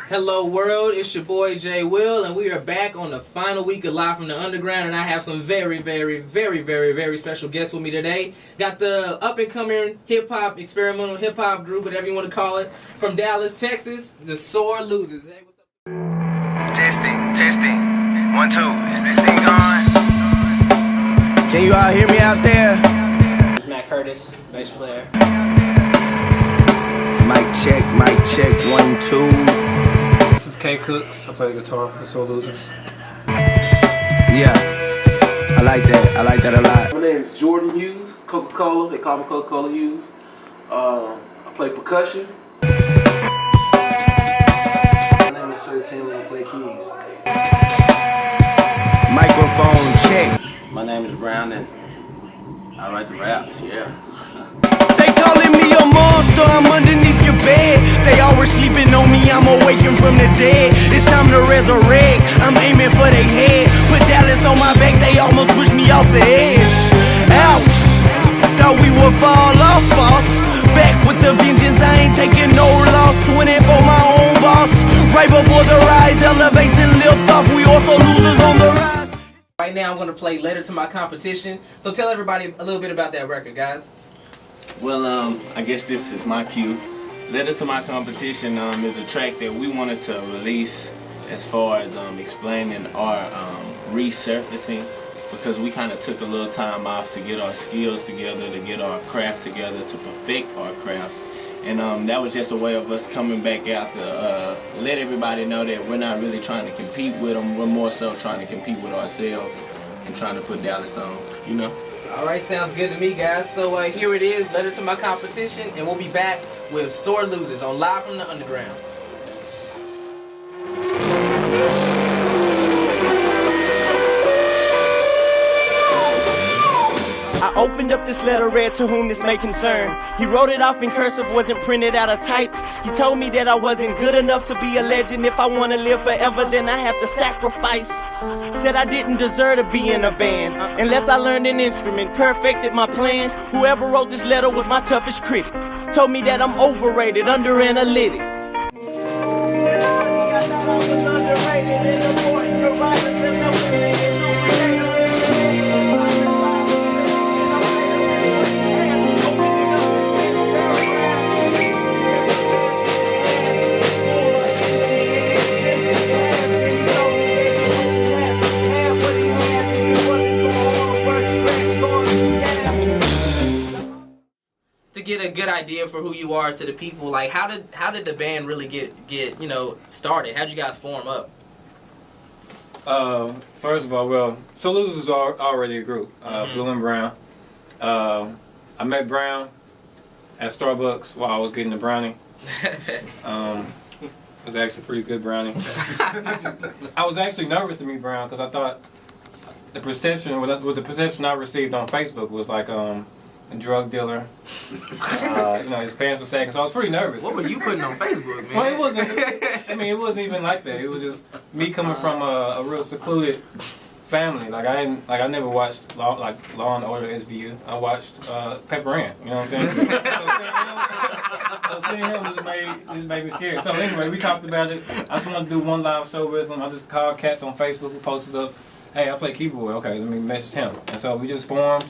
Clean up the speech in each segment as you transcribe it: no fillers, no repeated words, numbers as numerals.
Hello world, it's your boy Jay Will, and we are back on the final week of Live from the Underground, and I have some very special guests with me today. Got the up-and-coming hip-hop, experimental hip-hop group, whatever you want to call it, from Dallas, Texas, the Sore Losers. Hey, what's up? Testing. 1, 2. Is this thing on? Can you all hear me out there? Matt Curtis, bass player. Mic check, 1, 2. This is K Cooks. I play the guitar for the Sore Losers. Yeah, I like that a lot. My name is Jordan Hughes, Coca-Cola. They call me Coca-Cola Hughes. I play percussion. My name is 13. I play keys. Microphone check. My name is Brown, and I write the raps. Yeah. They calling me a monster, I'm underneath your bed. They always sleeping on me, I'm awakened from the dead. It's time to resurrect, I'm aiming for their head. Put Dallas on my back, they almost pushed me off the edge. Ouch, thought we would fall off, boss. Back with the vengeance, I ain't taking no loss. 20 for my own boss. Right before the rise, elevates and lift off. We also losers on the rise. Right now I'm going to play Letter to My Competition. So tell everybody a little bit about that record, guys. Well, I guess this is my cue. Letter to My Competition is a track that we wanted to release as far as explaining our resurfacing, because we kind of took a little time off to get our skills together, to get our craft together, to perfect our craft. And that was just a way of us coming back out to let everybody know that we're not really trying to compete with them. We're more so trying to compete with ourselves and trying to put Dallas on, you know? Alright, sounds good to me, guys. So here it is, Letter to My Competition, and we'll be back with Sore Losers on Live from the Underground. I opened up this letter, read to whom this may concern. He wrote it off in cursive, wasn't printed out of types. He told me that I wasn't good enough to be a legend. If I want to live forever, then I have to sacrifice. Said I didn't deserve to be in a band unless I learned an instrument, perfected my plan. Whoever wrote this letter was my toughest critic. Told me that I'm overrated, under analytic. To get a good idea for who you are to the people, like how did the band really get you know, started? How'd you guys form up? First of all, well, Sore Losers was already a group, Blue and Brown. I met Brown at Starbucks while I was getting the brownie. It was actually a pretty good brownie. I was actually nervous to meet Brown because I thought the perception I received on Facebook was like a drug dealer. You know, his pants were sagging, so I was pretty nervous. What were you putting on Facebook, man? Well, it wasn't. I mean, it wasn't even like that. It was just me coming from a real secluded family. Like I never watched Law and Order SVU. I watched Pepper Ann. You know what I'm saying? So seeing him just made me scared. So anyway, we talked about it. I just wanted to do one live show with him. I just called cats on Facebook who posted up, "Hey, I play keyboard. Okay, let me message him." And so we just formed.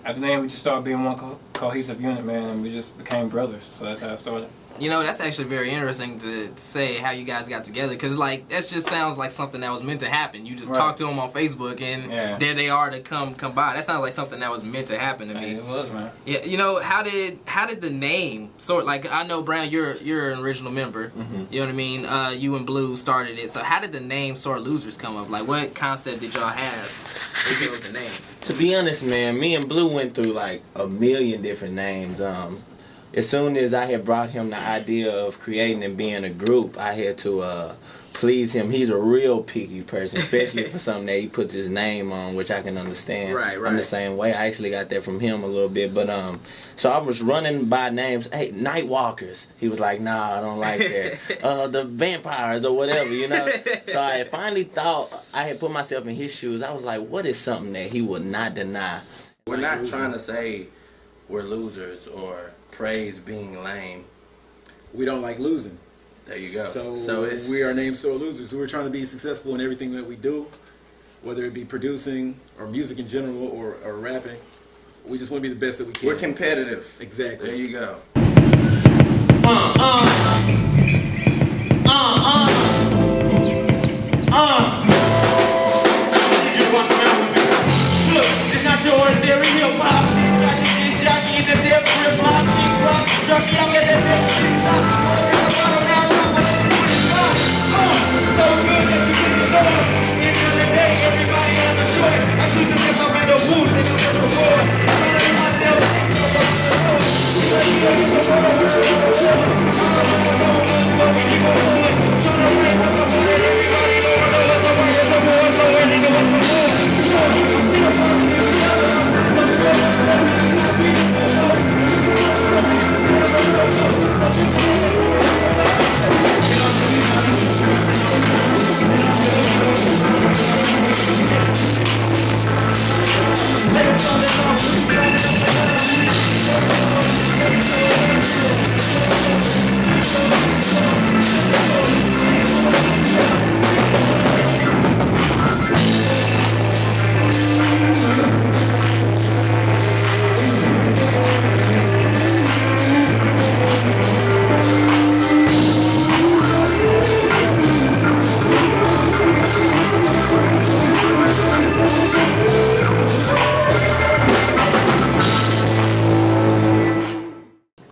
After then, we just started being one cohesive unit, man, and we just became brothers. So that's how it started. You know, that's actually very interesting to say how you guys got together, because like that just sounds like something that was meant to happen. You just talked to them on Facebook, and there they are to come by. That sounds like something that was meant to happen to me. It was, man. Yeah, you know, how did the name sort, like, I know Brown, you're an original member. You know what I mean? You and Blue started it. So how did the name Sore Losers come up? Like, what concept did y'all have to go with the name? To be honest, man, me and Blue went through like a million different names. As soon as I had brought him the idea of creating and being a group, I had to please him. He's a real picky person, especially for something that he puts his name on, which I can understand. Right. I'm the same way. I actually got that from him a little bit. But so I was running by names. Hey, Night Walkers. He was like, nah, I don't like that. The Vampires or whatever, you know. So I finally thought, I had put myself in his shoes. I was like, what is something that he would not deny? We're not trying to say we're losers or praise being lame. We don't like losing. There you go. So we are named Sore Losers. We're trying to be successful in everything that we do, whether it be producing or music in general or rapping. We just want to be the best that we can. We're competitive. Exactly. There you go. Look, it's not your ordinary hip-hop. Jockey in the dip, rip hop, cheap rock, jockey, I'm in the dip, stop. So good that you get the door. End of the day, everybody has a choice. I choose to live up in the woods, they can get the war.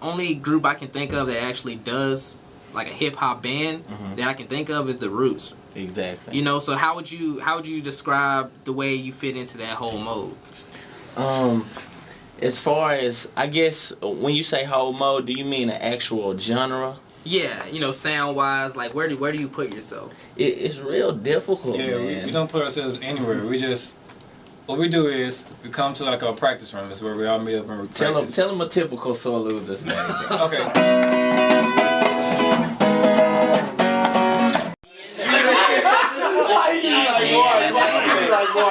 Only group I can think of that actually does like a hip hop band that I can think of is the Roots. Exactly. You know, so how would you describe the way you fit into that whole mode? As far as, I guess, when you say whole mode, do you mean an actual genre? Yeah, you know, sound wise, like where do you put yourself? It's real difficult. Yeah, man. we don't put ourselves anywhere. We just, what we do is we come to like a practice room. It's where we all meet up and we practice. Tell them a typical Sore Losers name. Okay.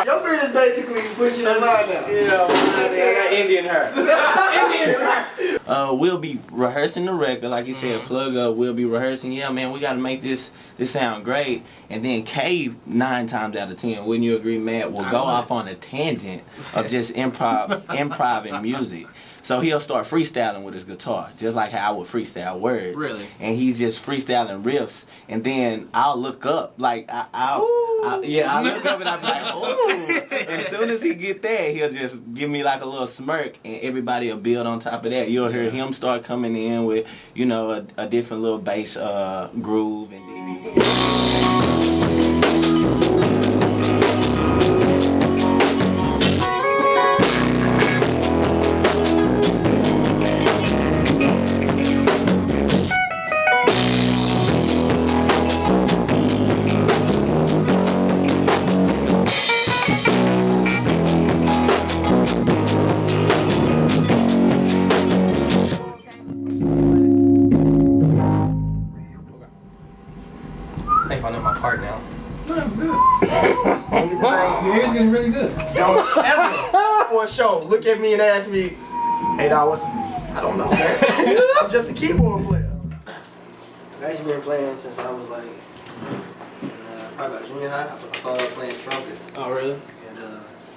Your beard is basically pushing the line now. Yeah, I got Indian hair. Indian hair. We'll be rehearsing the record, like you said, plug up. We'll be rehearsing. Yeah, man, we got to make this sound great. And then K, 9 times out of 10, wouldn't you agree, Matt, will go off on a tangent of just improv and music. So he'll start freestyling with his guitar, just like how I would freestyle words. Really? And he's just freestyling riffs, and then I'll look up, like I'll look up and I'll be like, ooh. As soon as he get there, he'll just give me like a little smirk, and everybody will build on top of that. You'll hear him start coming in with, you know, a different little bass groove, and then. Your ears getting really good. Don't ever, for a show, look at me and ask me, hey, dog, what's... I don't know, man. I'm just a keyboard player. I've actually been playing since I was like, probably about junior high. I started off playing trumpet. Oh, really?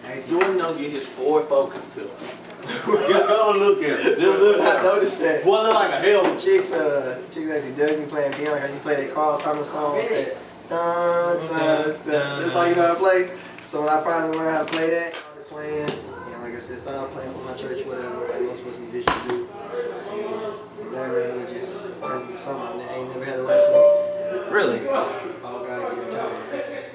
And You want to know, get his Ford Focus bill. Just go and look at it. Just look I at it. noticed that. Boy, look like a hell. Chicks actually dug me playing piano. I used to play that Carl Thomas song. That dun, dun, dun. That's all you know how to play. So when I finally learned how to play that, I started playing. And like I said, started out playing for my church, whatever, like most of us musicians do. And that man, it just turned into something. I ain't never had a lesson. Really? All gotta get retired.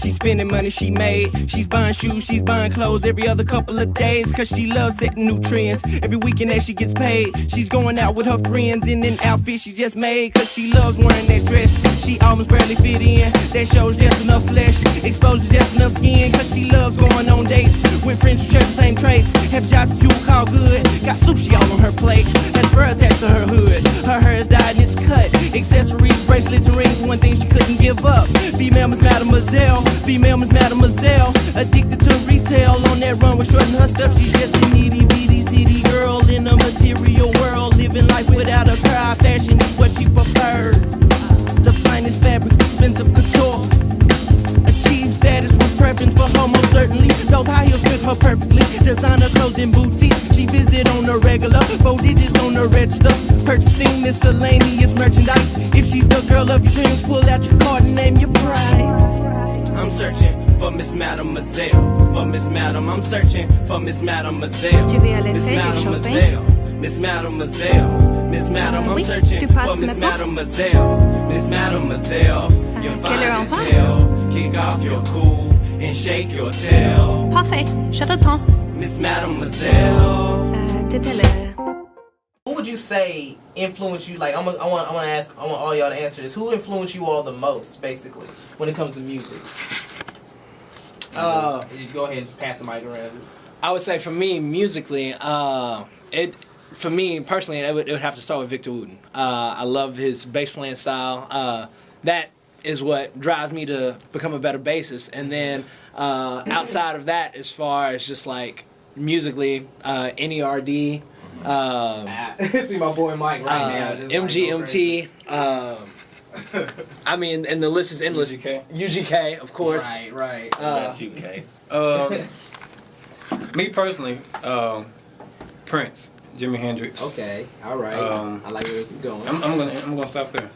She's spending money she made. She's buying shoes, she's buying clothes every other couple of days. Cause she loves setting new trends. Every weekend that she gets paid, she's going out with her friends in an outfit she just made. Cause she loves wearing that dress. She almost barely fit in. That shows just enough flesh, exposes just enough skin. Cause she loves going on dates with friends who share the same traits. Have jobs that you would call good. Got sushi all on her plate. Has fur attached to her hood. Her hair is dyed and it's cut. Accessories, bracelets, and rings, one thing she couldn't give up. Female Miss Mademoiselle, female Miss Mademoiselle. Addicted to retail, on that run with shorting her stuff. She's just a itty bitty city girl in a material world, living life without a car. Fashion is what she prefers. The finest fabrics, expensive couture. Achieve status with preference for her, most certainly. Those high heels fit her perfectly. Designer clothes and boutiques she visit on a regular. 4 digits on the register. Purchasing miscellaneous merchandise. If she's the girl of your dreams, pull out your card and name your pride. I'm searching for Miss Mademoiselle. For Miss Madam, I'm searching for Miss Mademoiselle. Tu veux aller Miss faire du Mademoiselle. shopping? Miss Mademoiselle. Miss Madam, I'm Oui, searching tu passes for Miss maintenant? Mademoiselle. Miss Mademoiselle. You're quelle heure on fine as parle? hell. Kick off your cool and shake your tail. Parfait, je t'attends. Miss Mademoiselle. Tout à l'heure. Who would you say influenced you? Like, I want all y'all to answer this. Who influenced you all the most, basically, when it comes to music? Go ahead and just pass the mic around. I would say for me, musically, for me personally, it would have to start with Victor Wooten. I love his bass playing style. That is what drives me to become a better bassist. And then outside of that, as far as just like musically, NERD. See my boy Mike right now. MGMT. I mean, and the list is endless. UGK, of course. Right. That's UK. Me personally, Prince, Jimi Hendrix. Okay, all right. I like where this is going. I'm gonna stop there.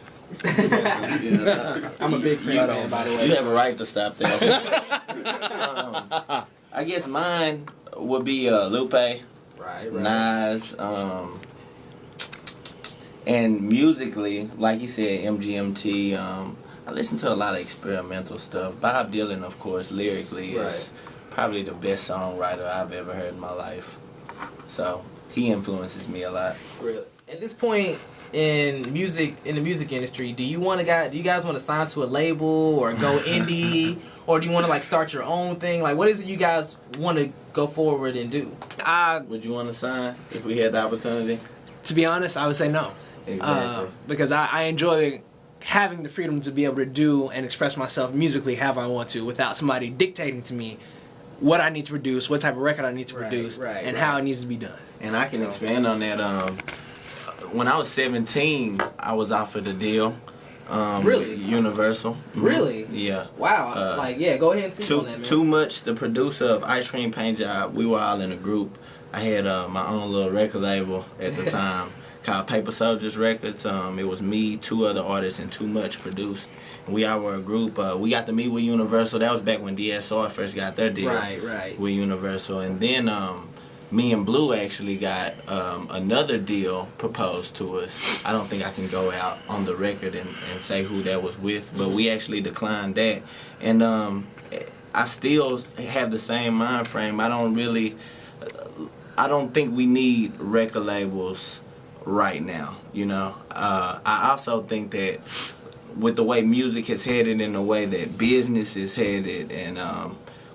I'm a big Prince fan, by the way. You have a right to stop there. I guess mine would be Lupe, right. Nas, and musically, like you said, MGMT. I listen to a lot of experimental stuff. Bob Dylan, of course, lyrically is probably the best songwriter I've ever heard in my life. So he influences me a lot. Really. At this point in the music industry, do you guys want to sign to a label or go indie, or do you want to like start your own thing? Like, what is it you guys want to go forward and do? Would you want to sign if we had the opportunity? To be honest, I would say no. Exactly. Because I enjoy having the freedom to be able to do and express myself musically however I want to, without somebody dictating to me what I need to produce, what type of record I need to produce, and how it needs to be done. And I can expand on that. When I was 17, I was offered a deal. Really? Universal. Really? Yeah. Wow. Go ahead and speak on that, man. Too Much, the producer of Ice Cream Paint Job, we were all in a group. I had my own little record label at the time called Paper Soldiers Records. It was me, 2 other artists, and Too Much produced. And we all were a group. We got to meet with Universal. That was back when DSR first got their deal with Universal. And then me and Blue actually got another deal proposed to us. I don't think I can go out on the record and say who that was with, but we actually declined that. And I still have the same mind frame. I don't think we need record labels right now, you know. I also think that with the way music is headed and the way that business is headed and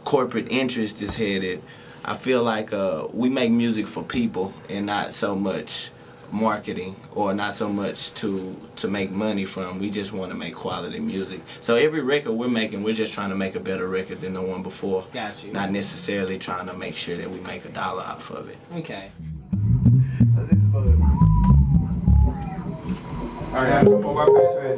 corporate interest is headed, I feel like we make music for people and not so much marketing or not so much to make money from. We just want to make quality music. So every record we're making, we're just trying to make a better record than the one before. Got you. Not necessarily trying to make sure that we make $1 off of it. Okay. Alright, on va faire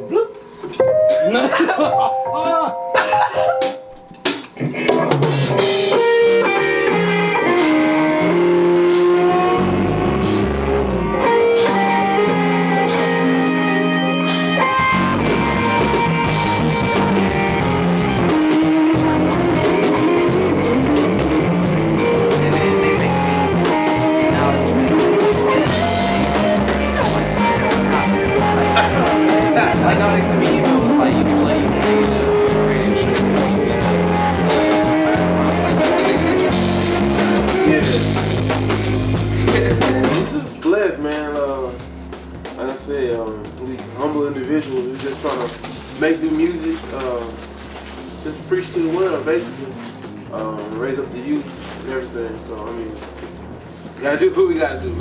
Like, not like the medium, like you can play Asia, make new music, just preach to the world, basically. Raise up the youth and everything. So, I mean, we gotta do what we gotta do.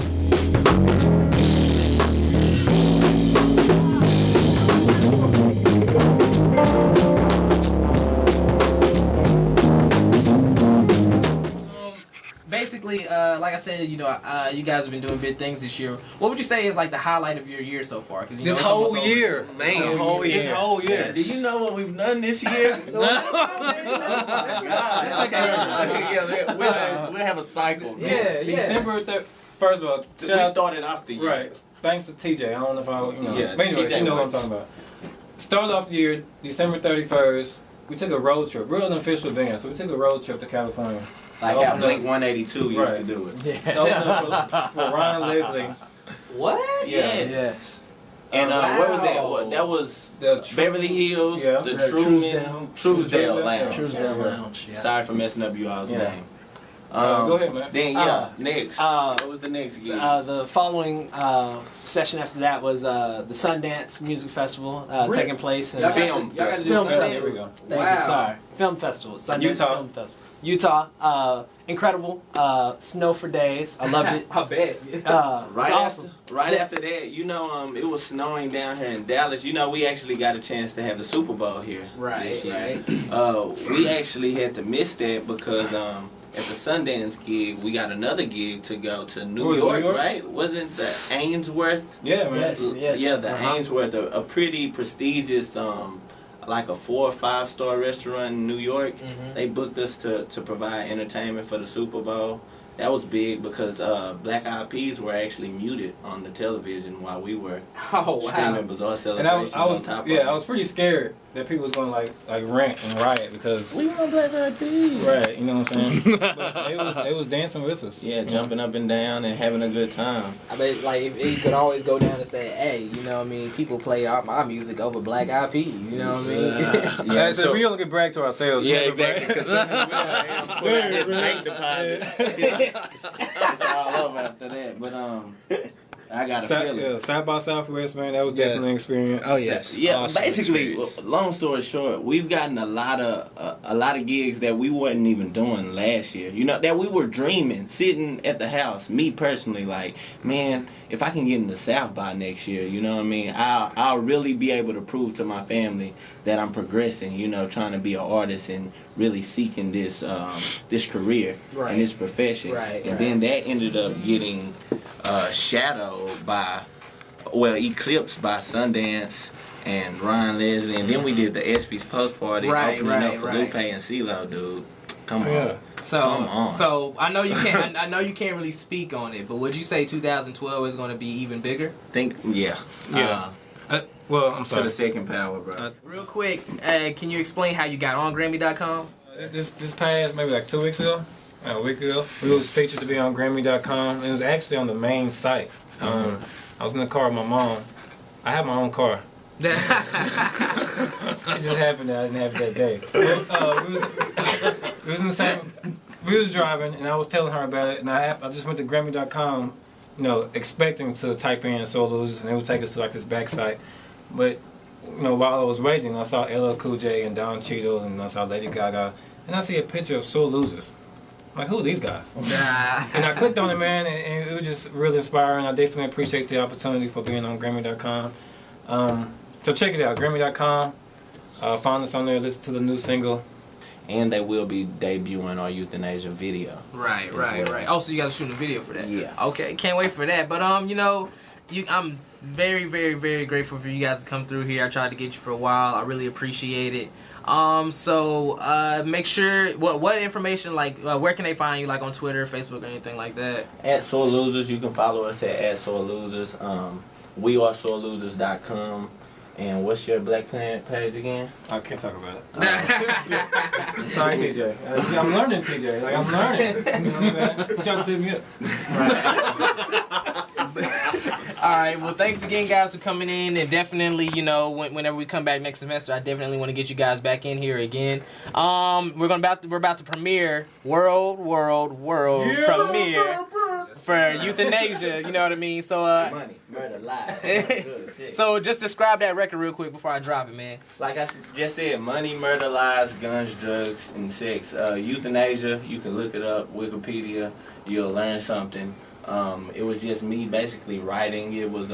Basically, like I said, you guys have been doing big things this year. What would you say is like the highlight of your year so far? Because This whole year, man. This whole year. Do you know what we've done this year? We'll have a cycle. Yeah. December 3rd. First of all, we started off the year. Right. Thanks to TJ. I don't know if I, Yeah, but anyways, TJ you know what I'm talking about. Started off the year, December 31st. We took a road trip. We're an official band, so we took a road trip to California. Like how Blink 182 used to do it. Yeah. So for Ryan Leslie. What? Yes. And where was that? That was Beverly Hills, the Truesdale Lounge. Truesdale Lounge. Yeah. Sorry for messing up you all's name. Go ahead, man. Then next. What was the next gig? The following session after that was the Sundance Music Festival taking place in Film Festival. There we go. Thank you. Sorry, Film Festival. Sundance Film Festival. Utah. Incredible. Snow for days. I loved it. I bet. Right, awesome. Right after that, it was snowing down here in Dallas. We actually got a chance to have the Super Bowl here this year. We actually had to miss that because at the Sundance gig, we got another gig to go to New York, right? Wasn't the Ainsworth? Yeah, man. Yes. Yeah, the Ainsworth, a pretty prestigious, like a 4 or 5 star restaurant in New York. They booked us to provide entertainment for the Super Bowl. That was big because Black Eyed Peas were actually muted on the television while we were streaming Bizarre Celebrations on top of it. I was pretty scared that people was going to like rant and riot because we want Black Eyed Peas. Right, you know what I'm saying? But they was dancing with us. Yeah, jumping up and down and having a good time. I mean, like, if you could always go down and say, hey, you know what I mean, people play my music over Black Eyed Peas, you know what I mean? Yeah, so we only can brag to ourselves. Yeah, exactly. Because we're his bank deposit. It's all over after that. But I got a feeling. Yeah, South by Southwest, man, that was definitely an experience. Oh yes. Yeah, awesome basically, experience. long story short, we've gotten a lot of gigs that we wasn't even doing last year. That we were dreaming, sitting at the house. Me personally, like, man, if I can get in the South by next year, you know what I mean? I'll really be able to prove to my family that I'm progressing. Trying to be an artist and really seeking this this career and this profession. And then that ended up getting shadowed by, eclipsed by Sundance and Ryan Leslie, and then we did the ESPY's post party opening up for Lupe and CeeLo, dude. Come on. So I know you can't. I know you can't really speak on it, but would you say 2012 is going to be even bigger? Well, I'm sorry. To the second power, bro. Real quick, can you explain how you got on Grammy.com? This past maybe like 2 weeks ago, a week ago, we was featured to be on Grammy.com. It was actually on the main site. I was in the car with my mom. I have my own car. It just happened that I didn't have it that day. We was in the same. We was driving, and I was telling her about it, and I just went to Grammy.com, expecting to type in Soul Losers, and it would take us to like this back site. But while I was waiting, I saw LL Cool J and Don Cheadle, and I saw Lady Gaga, and I see a picture of Soul Losers. I'm like, who are these guys? And I clicked on it, man, and it was just really inspiring. I definitely appreciate the opportunity for being on Grammy.com. So check it out, Grammy.com. Find us on there, listen to the new single. And they will be debuting our Euthanasia video. Right. Oh, so you guys are shooting a video for that? Yeah. Okay, can't wait for that. But I'm very, very, very grateful for you guys to come through here. I tried to get you for a while. I really appreciate it. So make sure what information, like where can they find you, like on Twitter, Facebook, or anything like that? At Soul Losers, you can follow us at Soul Losers. We are SoulLosers.com. And what's your Black Planet page again? I can't talk about it. Sorry, TJ. I'm learning, TJ. Like, I'm learning. You know what I'm saying? You're trying to set me up. All right. Well, thanks again, guys, for coming in. And definitely, whenever we come back next semester, I definitely want to get you guys back in here again. We're about to premiere world premiere for euthanasia. You know what I mean? So money, murder, lies. So just describe that record real quick before I drop it, man. Like I just said, money, murder, lies, guns, drugs, and sex. Euthanasia, you can look it up, Wikipedia, you'll learn something. It was just me basically writing. It was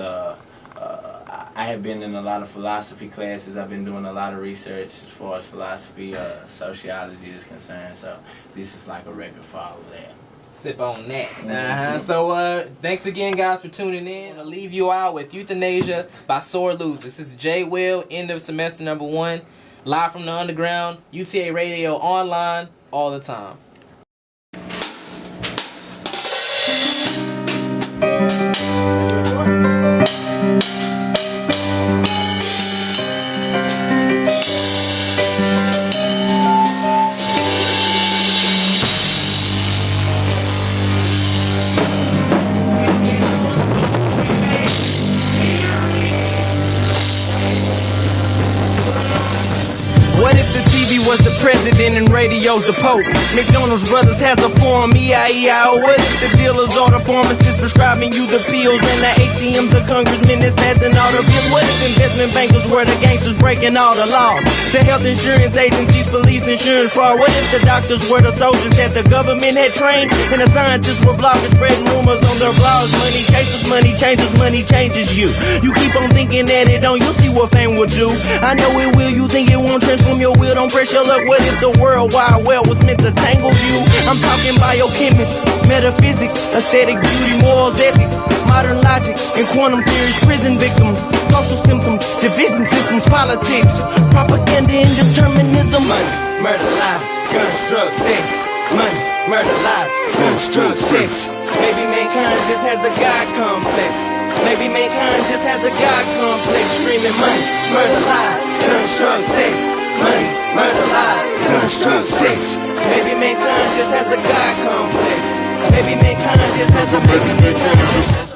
I have been in a lot of philosophy classes. I've been doing a lot of research as far as philosophy, sociology is concerned. So this is like a record for all of that. Sip on that. So thanks again, guys, for tuning in. I'm gonna leave you out with Euthanasia by Sore Losers. This is J. Will, end of semester number 1, live from the underground, UTA Radio online all the time. What if the TV was the president and radio's the Pope? McDonald's Brothers has a forum, E-I-E-I-O. What if the dealers or the pharmacists prescribing you the pills and the ATMs the congressmen is passing all the bills? What if investment bankers were the gangsters breaking all the laws? The health insurance agencies, police, insurance fraud. What if the doctors were the soldiers that the government had trained? And the scientists were bloggers spreading rumors on their blogs? Money chases, money changes you. You keep on thinking that it don't, you'll see what fame will do. I know it will, you think it won't transform your will, don't press your luck. What if the world wide well was meant to tangle you? I'm talking biochemistry, metaphysics, aesthetic beauty, morals, ethics, modern logic, and quantum theories, prison victims, social symptoms, division systems, politics, propaganda and determinism. Money, murder, lies, guns, drugs, sex. Money, murder, lies, guns, drugs, sex. Maybe mankind just has a God complex. Maybe mankind just has a God complex. Screaming money, murder, lies, guns, drugs, sex. Money, murder, lies, guns, drugs, sex. Maybe mankind just has a God complex. Maybe mankind just has a